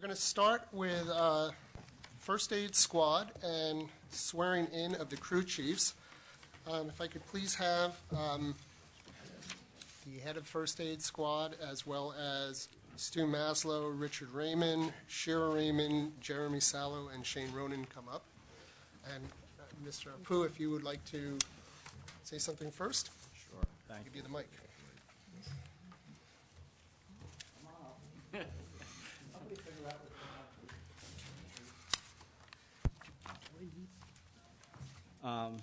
We're going to start with first aid squad and swearing in of the crew chiefs. If I could please have the head of first aid squad, as well as Stu Maslow, Richard Raymond, Shira Raymond, Jeremy Sallow, and Shane Ronan come up. And Mr. Apu, if you would like to say something first. Sure, thank you. I'll give you the mic.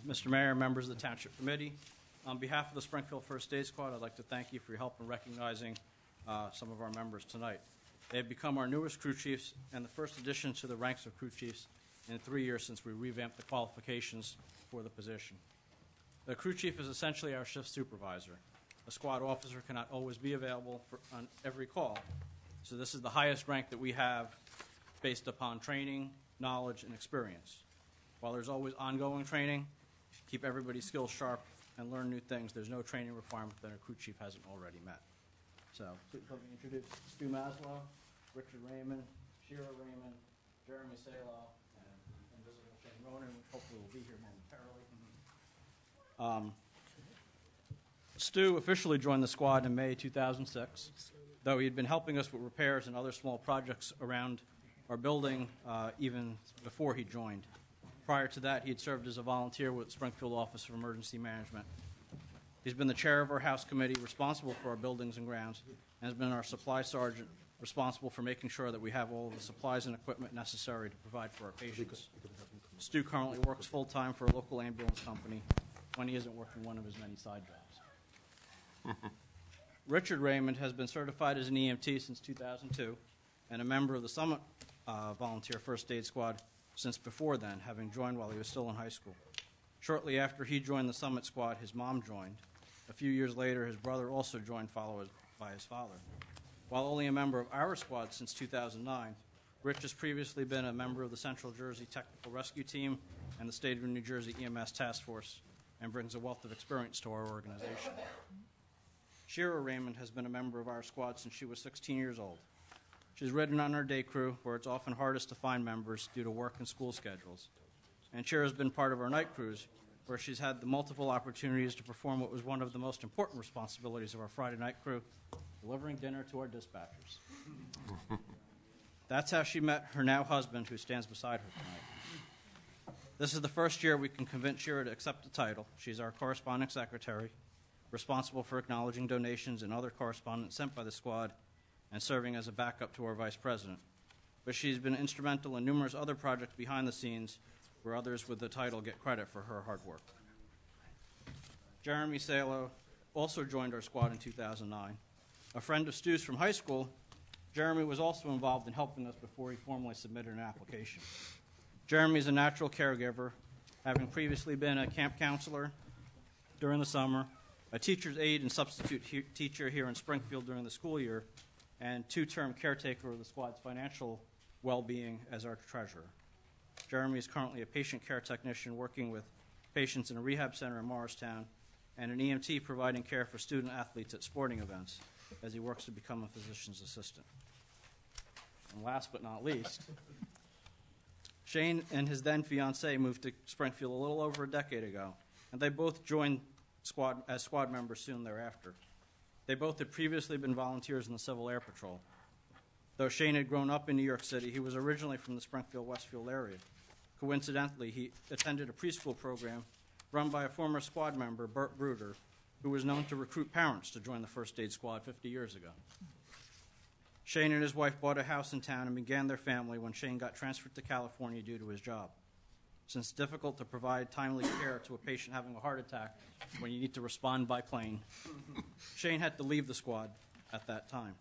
Mr. Mayor, members of the Township Committee, on behalf of the Springfield First Aid Squad, I'd like to thank you for your help in recognizing some of our members tonight. They have become our newest crew chiefs and the first addition to the ranks of crew chiefs in 3 years since we revamped the qualifications for the position. The crew chief is essentially our shift supervisor. A squad officer cannot always be available on every call, so this is the highest rank that we have based upon training, knowledge, and experience. While there's always ongoing training, keep everybody's skills sharp and learn new things, there's no training requirement that a crew chief hasn't already met. So please let me introduce Stu Maslow, Richard Raymond, Shira Raymond, Jeremy Sallow, and invisible Shane Ronan, which hopefully will be here momentarily. Stu officially joined the squad in May 2006, though he had been helping us with repairs and other small projects around our building even before he joined. Prior to that, he had served as a volunteer with Springfield Office of Emergency Management. He's been the chair of our House Committee responsible for our buildings and grounds, and has been our supply sergeant responsible for making sure that we have all of the supplies and equipment necessary to provide for our patients. Stu currently works full-time for a local ambulance company when he isn't working one of his many side jobs. Richard Raymond has been certified as an EMT since 2002 and a member of the Summit Volunteer First Aid Squad since before then, having joined while he was still in high school. Shortly after he joined the Summit Squad, his mom joined. A few years later, his brother also joined, followed by his father. While only a member of our squad since 2009, Rich has previously been a member of the Central Jersey Technical Rescue Team and the State of New Jersey EMS Task Force, and brings a wealth of experience to our organization. Shira Raymond has been a member of our squad since she was 16 years old. She's ridden on our day crew, where it's often hardest to find members due to work and school schedules. And Shira's been part of our night crews, where she's had the multiple opportunities to perform what was one of the most important responsibilities of our Friday night crew, delivering dinner to our dispatchers. That's how she met her now husband, who stands beside her tonight. This is the first year we can convince Shira to accept the title. She's our corresponding secretary, responsible for acknowledging donations and other correspondence sent by the squad, and serving as a backup to our vice president. But she's been instrumental in numerous other projects behind the scenes where others with the title get credit for her hard work. Jeremy Sallow also joined our squad in 2009. A friend of Stu's from high school, Jeremy was also involved in helping us before he formally submitted an application. Jeremy is a natural caregiver, having previously been a camp counselor during the summer, a teacher's aide and substitute teacher here in Springfield during the school year, and two-term caretaker of the squad's financial well-being as our treasurer. Jeremy is currently a patient care technician working with patients in a rehab center in Morristown, and an EMT providing care for student athletes at sporting events as he works to become a physician's assistant. And last but not least, Shane and his then fiancée moved to Springfield a little over a decade ago, and they both joined as squad members soon thereafter. They both had previously been volunteers in the Civil Air Patrol. Though Shane had grown up in New York City, he was originally from the Springfield-Westfield area. Coincidentally, he attended a preschool program run by a former squad member, Bert Bruder, who was known to recruit parents to join the First Aid Squad 50 years ago. Shane and his wife bought a house in town and began their family when Shane got transferred to California due to his job. Since it's difficult to provide timely care to a patient having a heart attack when you need to respond by plane, Shane had to leave the squad at that time.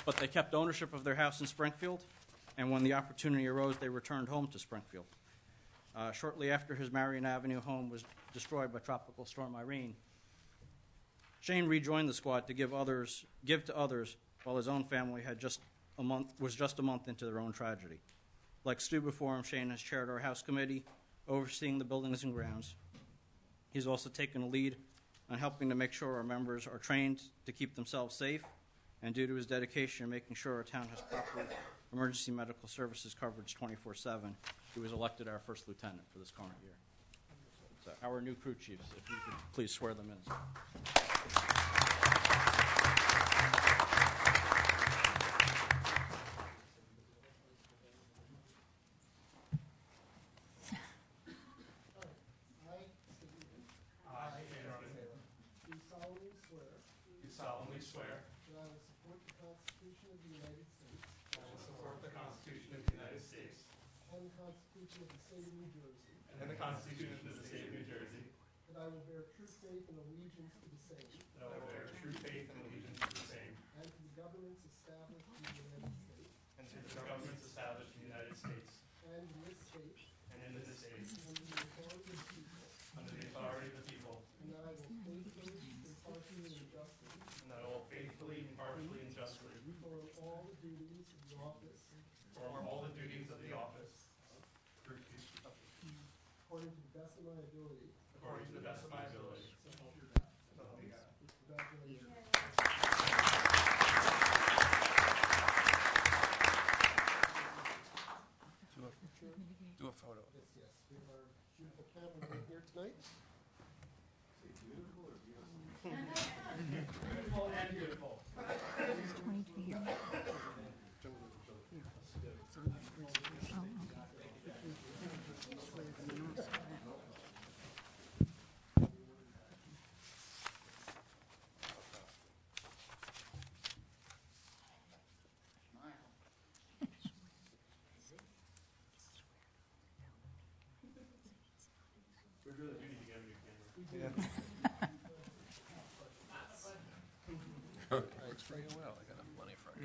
But they kept ownership of their house in Springfield, and when the opportunity arose, they returned home to Springfield. Shortly after his Marion Avenue home was destroyed by Tropical Storm Irene, Shane rejoined the squad to give to others, while his own family was just a month into their own tragedy. Like Stu before him, Shane has chaired our House Committee, overseeing the buildings and grounds. He's also taken a lead on helping to make sure our members are trained to keep themselves safe and due to his dedication in making sure our town has proper emergency medical services coverage 24/7, he was elected our first lieutenant for this current year. So our new crew chiefs, if you could please swear them in. Do solemnly swear that I will support the Constitution of the United States that I will support the Constitution of the United States and the Constitution of the State of New Jersey, and the Constitution of the State of New Jersey, that I will bear true faith and allegiance to the same that I will bear true faith and allegiance to the same, and to the governments established in the United States and to the governments established in the United States and in this state and in this state, under the authority of the people, under the authority of the people, and that I will faithfully, impartially, and justly and that I will faithfully, impartially, and justly perform all the duties of the office perform all the duties of the office according to the best of my ability. according to the best of my ability. So help me God. So help me God. Congratulations. Do a photo. Yes, yes. We have our beautiful cameraman here tonight. Beautiful and beautiful. 22 years. We really do need to get a new camera. Works pretty well. I got enough money for it.